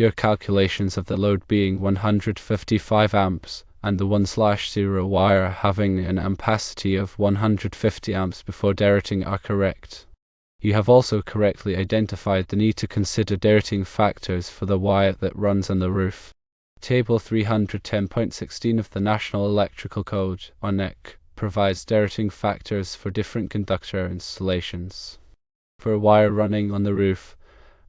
your calculations of the load being 155 amps and the 1/0 wire having an ampacity of 150 amps before derating are correct. You have also correctly identified the need to consider derating factors for the wire that runs on the roof. Table 310.16 of the National Electrical Code, or NEC, provides derating factors for different conductor installations. For a wire running on the roof,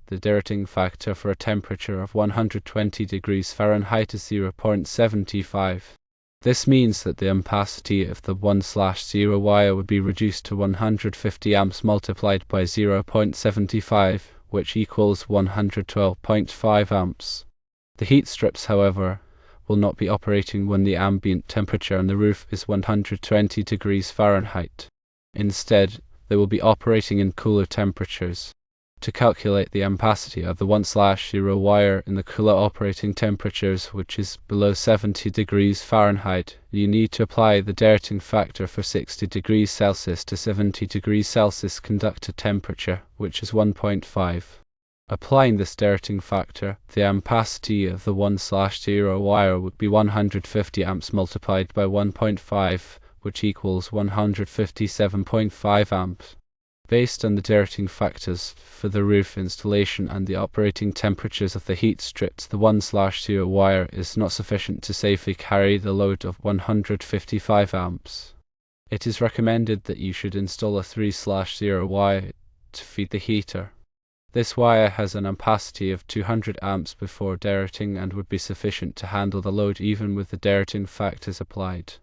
the derating factor for a temperature of 120 degrees Fahrenheit is 0.75. This means that the ampacity of the 1/0 wire would be reduced to 150 amps multiplied by 0.75, which equals 112.5 amps. The heat strips, however, will not be operating when the ambient temperature on the roof is 120 degrees Fahrenheit. Instead, they will be operating in cooler temperatures. To calculate the ampacity of the 1/0 wire in the cooler operating temperatures, which is below 70 degrees Fahrenheit, you need to apply the derating factor for 60 degrees Celsius to 70 degrees Celsius conductor temperature, which is 1.5. Applying this derating factor, the ampacity of the 1/0 wire would be 150 amps multiplied by 1.5, which equals 157.5 amps. Based on the derating factors for the roof installation and the operating temperatures of the heat strips, the 1/0 wire is not sufficient to safely carry the load of 155 amps. It is recommended that you should install a 3/0 wire to feed the heater. This wire has an ampacity of 200 amps before derating and would be sufficient to handle the load even with the derating factors applied.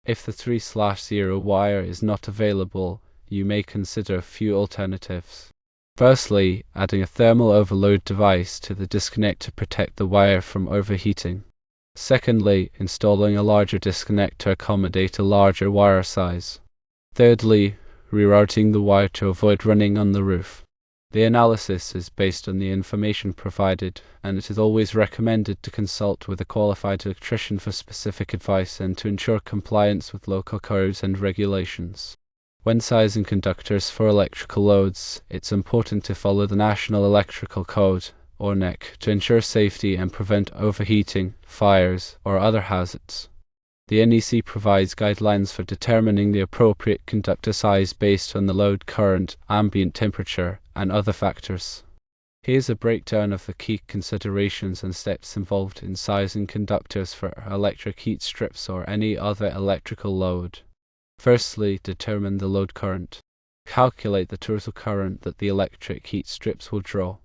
If the 3/0 wire is not available, you may consider a few alternatives. Firstly, adding a thermal overload device to the disconnect to protect the wire from overheating. Secondly, installing a larger disconnect to accommodate a larger wire size. Thirdly, rerouting the wire to avoid running on the roof. The analysis is based on the information provided, and it is always recommended to consult with a qualified electrician for specific advice and to ensure compliance with local codes and regulations. When sizing conductors for electrical loads, it's important to follow the National Electrical Code, or NEC, to ensure safety and prevent overheating, fires, or other hazards. The NEC provides guidelines for determining the appropriate conductor size based on the load current, ambient temperature, and other factors. Here's a breakdown of the key considerations and steps involved in sizing conductors for electric heat strips or any other electrical load. Firstly, determine the load current. Calculate the total current that the electric heat strips will draw.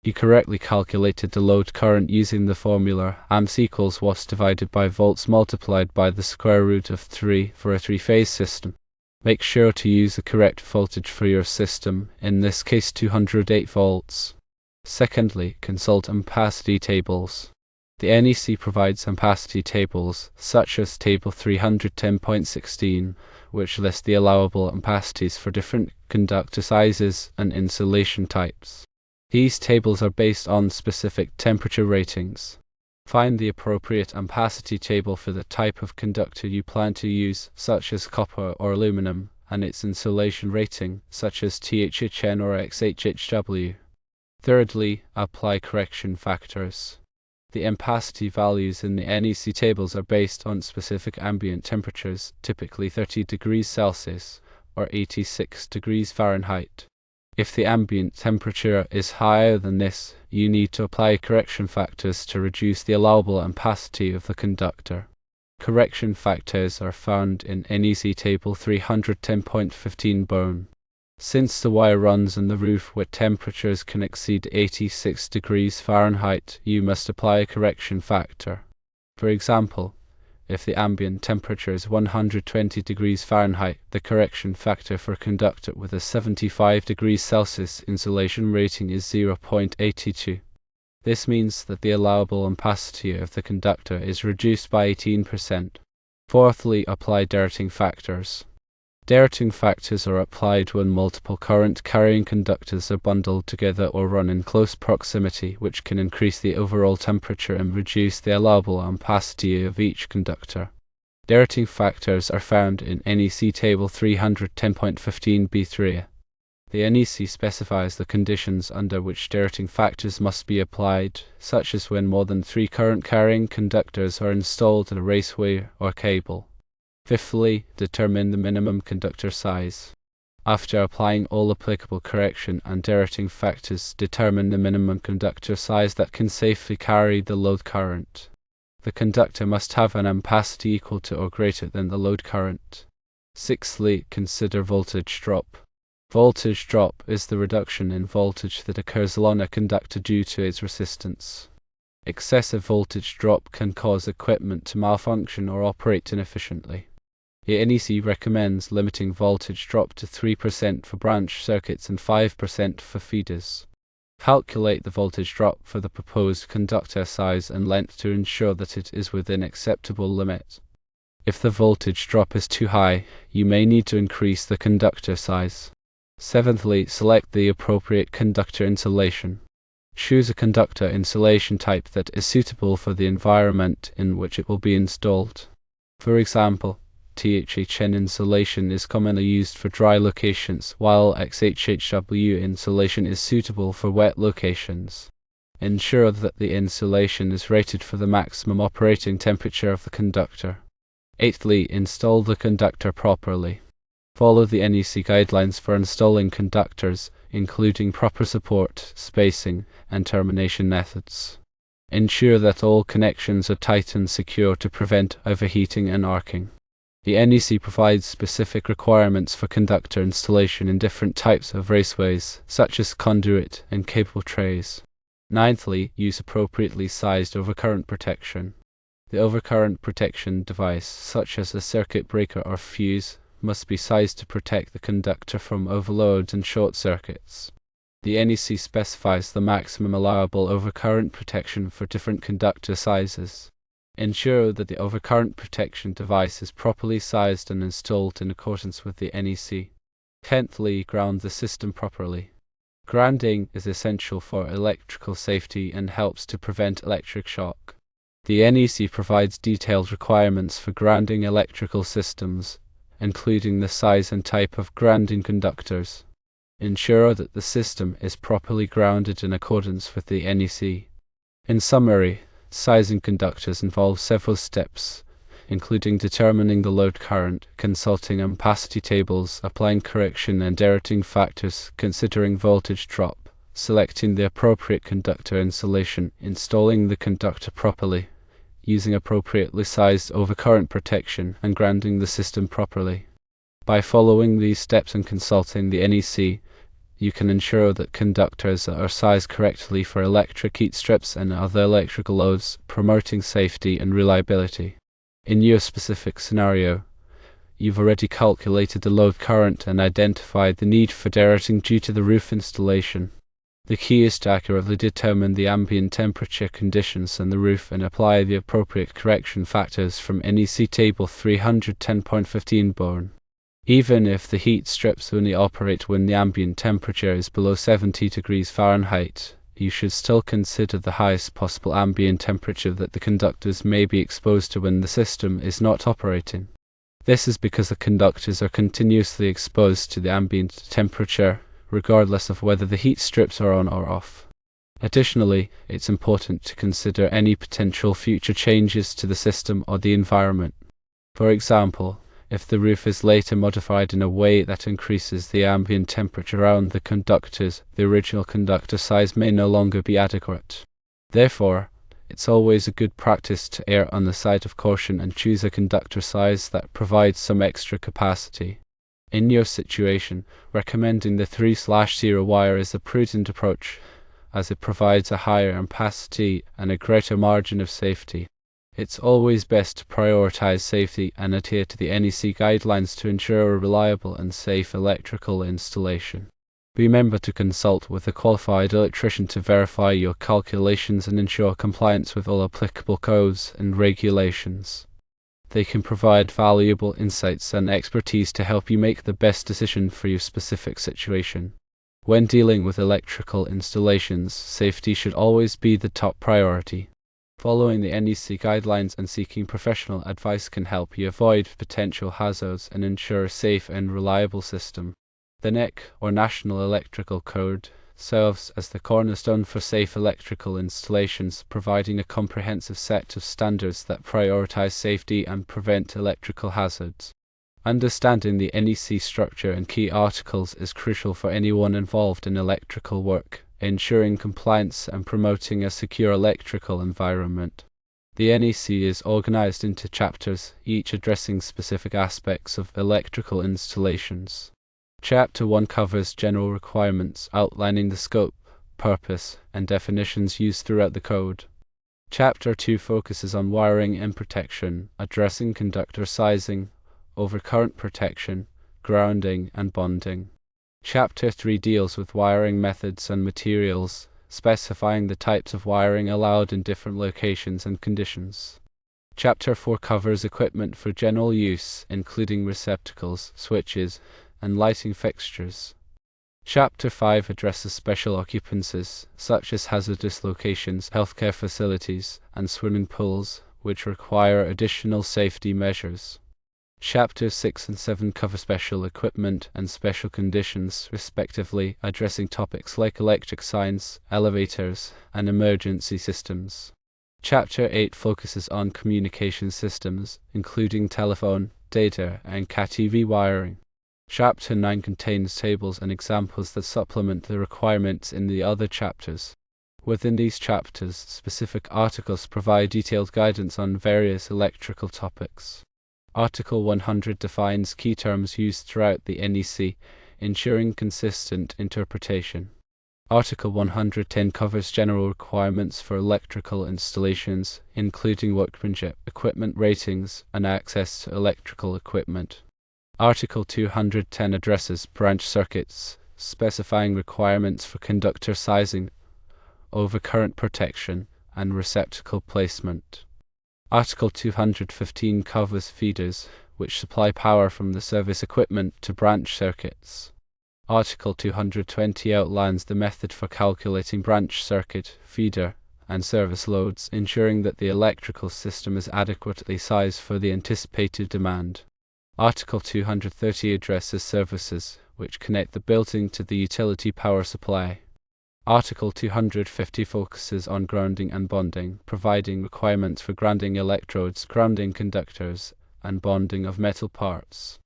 You correctly calculated the load current using the formula amps equals watts divided by volts multiplied by the square root of 3 for a three-phase system. Make sure to use the correct voltage for your system, in this case 208 volts. Secondly, consult ampacity tables. The NEC provides ampacity tables, such as Table 310.16, which list the allowable ampacities for different conductor sizes and insulation types. These tables are based on specific temperature ratings. Find the appropriate ampacity table for the type of conductor you plan to use, such as copper or aluminum, and its insulation rating, such as THHN or XHHW. Thirdly, apply correction factors. The ampacity values in the NEC tables are based on specific ambient temperatures, typically 30 degrees Celsius or 86 degrees Fahrenheit. If the ambient temperature is higher than this, you need to apply correction factors to reduce the allowable ampacity of the conductor. Correction factors are found in NEC Table 310.15 bone. Since the wire runs on the roof where temperatures can exceed 86 degrees Fahrenheit, you must apply a correction factor. For example, if the ambient temperature is 120 degrees Fahrenheit, the correction factor for a conductor with a 75 degrees Celsius insulation rating is 0.82. This means that the allowable ampacity of the conductor is reduced by 18%. Fourthly, apply derating factors. Derating factors are applied when multiple current-carrying conductors are bundled together or run in close proximity, which can increase the overall temperature and reduce the allowable ampacity of each conductor. Derating factors are found in NEC Table 310.15b3. The NEC specifies the conditions under which derating factors must be applied, such as when more than 3 current-carrying conductors are installed in a raceway or cable. Fifthly, determine the minimum conductor size. After applying all applicable correction and derating factors, determine the minimum conductor size that can safely carry the load current. The conductor must have an ampacity equal to or greater than the load current. Sixthly, consider voltage drop. Voltage drop is the reduction in voltage that occurs along a conductor due to its resistance. Excessive voltage drop can cause equipment to malfunction or operate inefficiently. The NEC recommends limiting voltage drop to 3% for branch circuits and 5% for feeders. Calculate the voltage drop for the proposed conductor size and length to ensure that it is within acceptable limit. If the voltage drop is too high, you may need to increase the conductor size. Seventhly, select the appropriate conductor insulation. Choose a conductor insulation type that is suitable for the environment in which it will be installed. For example, THHN insulation is commonly used for dry locations, while XHHW insulation is suitable for wet locations. Ensure that the insulation is rated for the maximum operating temperature of the conductor. Eighthly, install the conductor properly. Follow the NEC guidelines for installing conductors, including proper support, spacing, and termination methods. Ensure that all connections are tight and secure to prevent overheating and arcing. The NEC provides specific requirements for conductor installation in different types of raceways, such as conduit and cable trays. Ninthly, use appropriately sized overcurrent protection. The overcurrent protection device, such as a circuit breaker or fuse, must be sized to protect the conductor from overloads and short circuits. The NEC specifies the maximum allowable overcurrent protection for different conductor sizes. Ensure that the overcurrent protection device is properly sized and installed in accordance with the NEC. Tenthly, ground the system properly. Grounding is essential for electrical safety and helps to prevent electric shock. The NEC provides detailed requirements for grounding electrical systems, including the size and type of grounding conductors. Ensure that the system is properly grounded in accordance with the NEC. In summary, sizing conductors involves several steps, including determining the load current, consulting ampacity tables, applying correction and derating factors, considering voltage drop, selecting the appropriate conductor insulation, installing the conductor properly, using appropriately sized overcurrent protection, and grounding the system properly. By following these steps and consulting the NEC, you can ensure that conductors are sized correctly for electric heat strips and other electrical loads, promoting safety and reliability. In your specific scenario, you've already calculated the load current and identified the need for derating due to the roof installation. The key is to accurately determine the ambient temperature conditions on the roof and apply the appropriate correction factors from NEC Table 310.15 born. Even if the heat strips only operate when the ambient temperature is below 70 degrees Fahrenheit, you should still consider the highest possible ambient temperature that the conductors may be exposed to when the system is not operating. This is because the conductors are continuously exposed to the ambient temperature, regardless of whether the heat strips are on or off. Additionally, it's important to consider any potential future changes to the system or the environment. For example, if the roof is later modified in a way that increases the ambient temperature around the conductors, the original conductor size may no longer be adequate. Therefore, it's always a good practice to err on the side of caution and choose a conductor size that provides some extra capacity. In your situation, recommending the 3/0 wire is a prudent approach, as it provides a higher ampacity and a greater margin of safety. It's always best to prioritize safety and adhere to the NEC guidelines to ensure a reliable and safe electrical installation. Remember to consult with a qualified electrician to verify your calculations and ensure compliance with all applicable codes and regulations. They can provide valuable insights and expertise to help you make the best decision for your specific situation. When dealing with electrical installations, safety should always be the top priority. Following the NEC guidelines and seeking professional advice can help you avoid potential hazards and ensure a safe and reliable system. The NEC, or National Electrical Code, serves as the cornerstone for safe electrical installations, providing a comprehensive set of standards that prioritize safety and prevent electrical hazards. Understanding the NEC structure and key articles is crucial for anyone involved in electrical work, ensuring compliance and promoting a secure electrical environment. The NEC is organized into chapters, each addressing specific aspects of electrical installations. Chapter 1 covers general requirements, outlining the scope, purpose, and definitions used throughout the code. Chapter 2 focuses on wiring and protection, addressing conductor sizing, overcurrent protection, grounding, and bonding. Chapter 3 deals with wiring methods and materials, specifying the types of wiring allowed in different locations and conditions. Chapter 4 covers equipment for general use, including receptacles, switches, and lighting fixtures. Chapter 5 addresses special occupancies, such as hazardous locations, healthcare facilities, and swimming pools, which require additional safety measures. Chapters 6 and 7 cover special equipment and special conditions, respectively, addressing topics like electric signs, elevators, and emergency systems. Chapter 8 focuses on communication systems, including telephone, data, and CAT-TV wiring. Chapter 9 contains tables and examples that supplement the requirements in the other chapters. Within these chapters, specific articles provide detailed guidance on various electrical topics. Article 100 defines key terms used throughout the NEC, ensuring consistent interpretation. Article 110 covers general requirements for electrical installations, including workmanship, equipment ratings, and access to electrical equipment. Article 210 addresses branch circuits, specifying requirements for conductor sizing, overcurrent protection, and receptacle placement. Article 215 covers feeders, which supply power from the service equipment to branch circuits. Article 220 outlines the method for calculating branch circuit, feeder, and service loads, ensuring that the electrical system is adequately sized for the anticipated demand. Article 230 addresses services, which connect the building to the utility power supply. Article 250 focuses on grounding and bonding, providing requirements for grounding electrodes, grounding conductors, and bonding of metal parts.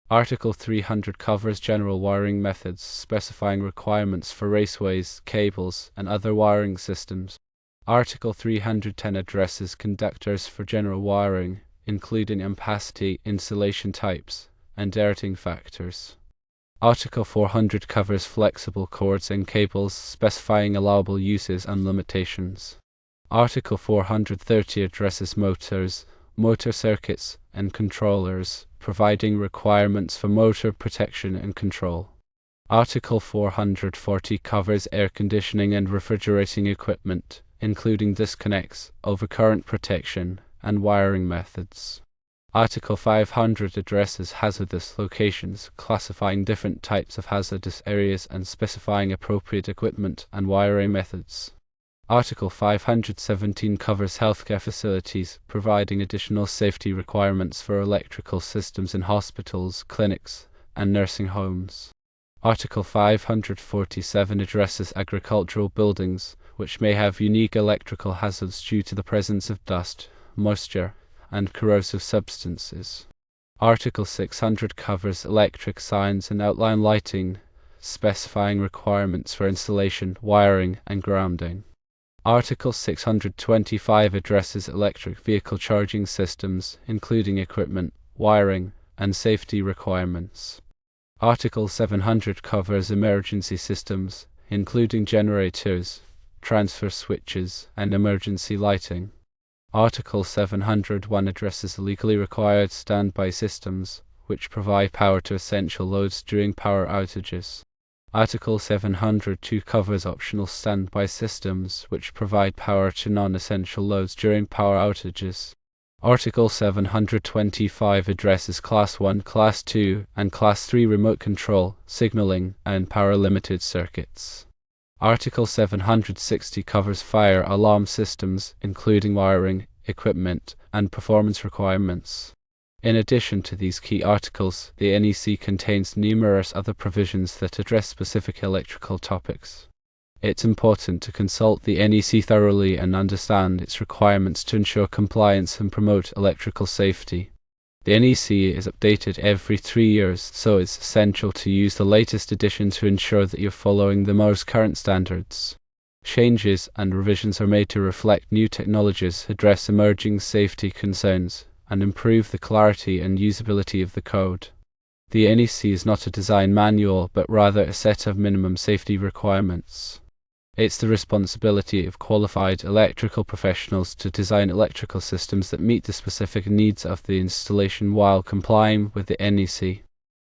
Article 300 covers general wiring methods, specifying requirements for raceways, cables, and other wiring systems. Article 310 addresses conductors for general wiring, including ampacity, insulation types, and derating factors. Article 400 covers flexible cords and cables, specifying allowable uses and limitations. Article 430 addresses motors, motor circuits, and controllers, providing requirements for motor protection and control. Article 440 covers air conditioning and refrigerating equipment, including disconnects, overcurrent protection, and wiring methods. Article 500 addresses hazardous locations, classifying different types of hazardous areas and specifying appropriate equipment and wiring methods. Article 517 covers healthcare facilities, providing additional safety requirements for electrical systems in hospitals, clinics, and nursing homes. Article 547 addresses agricultural buildings, which may have unique electrical hazards due to the presence of dust, moisture, and corrosive substances. Article 600 covers electric signs and outline lighting, specifying requirements for installation, wiring, and grounding. Article 625 addresses electric vehicle charging systems, including equipment, wiring, and safety requirements. Article 700 covers emergency systems, including generators, transfer switches, and emergency lighting. Article 701 addresses legally required standby systems, which provide power to essential loads during power outages. Article 702 covers optional standby systems, which provide power to non-essential loads during power outages. Article 725 addresses Class 1, Class 2, and Class 3 remote control, signaling, and power-limited circuits. Article 760 covers fire alarm systems, including wiring, equipment, and performance requirements. In addition to these key articles, the NEC contains numerous other provisions that address specific electrical topics. It's important to consult the NEC thoroughly and understand its requirements to ensure compliance and promote electrical safety. The NEC is updated every 3 years, so it's essential to use the latest edition to ensure that you're following the most current standards. Changes and revisions are made to reflect new technologies, address emerging safety concerns, and improve the clarity and usability of the code. The NEC is not a design manual, but rather a set of minimum safety requirements. It's the responsibility of qualified electrical professionals to design electrical systems that meet the specific needs of the installation while complying with the NEC.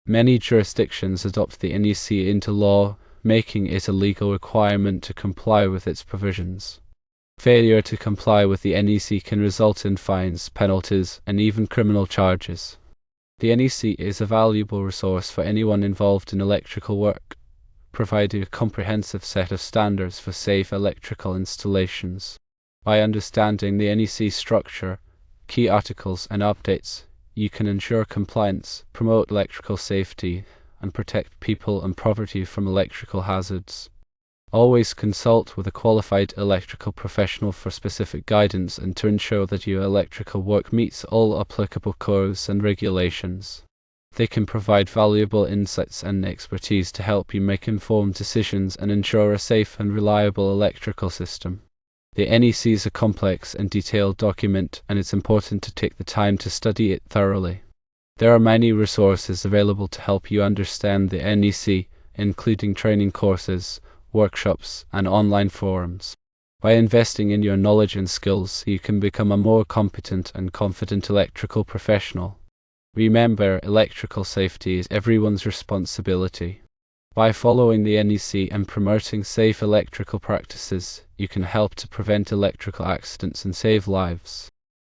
Many jurisdictions adopt the NEC into law, making it a legal requirement to comply with its provisions. Failure to comply with the NEC can result in fines, penalties, and even criminal charges. The NEC is a valuable resource for anyone involved in electrical work, providing a comprehensive set of standards for safe electrical installations. By understanding the NEC structure, key articles, and updates, you can ensure compliance, promote electrical safety, and protect people and property from electrical hazards. Always consult with a qualified electrical professional for specific guidance and to ensure that your electrical work meets all applicable codes and regulations. They can provide valuable insights and expertise to help you make informed decisions and ensure a safe and reliable electrical system. The NEC is a complex and detailed document, and it's important to take the time to study it thoroughly. There are many resources available to help you understand the NEC, including training courses, workshops, and online forums. By investing in your knowledge and skills, you can become a more competent and confident electrical professional. Remember, electrical safety is everyone's responsibility. By following the NEC and promoting safe electrical practices, you can help to prevent electrical accidents and save lives.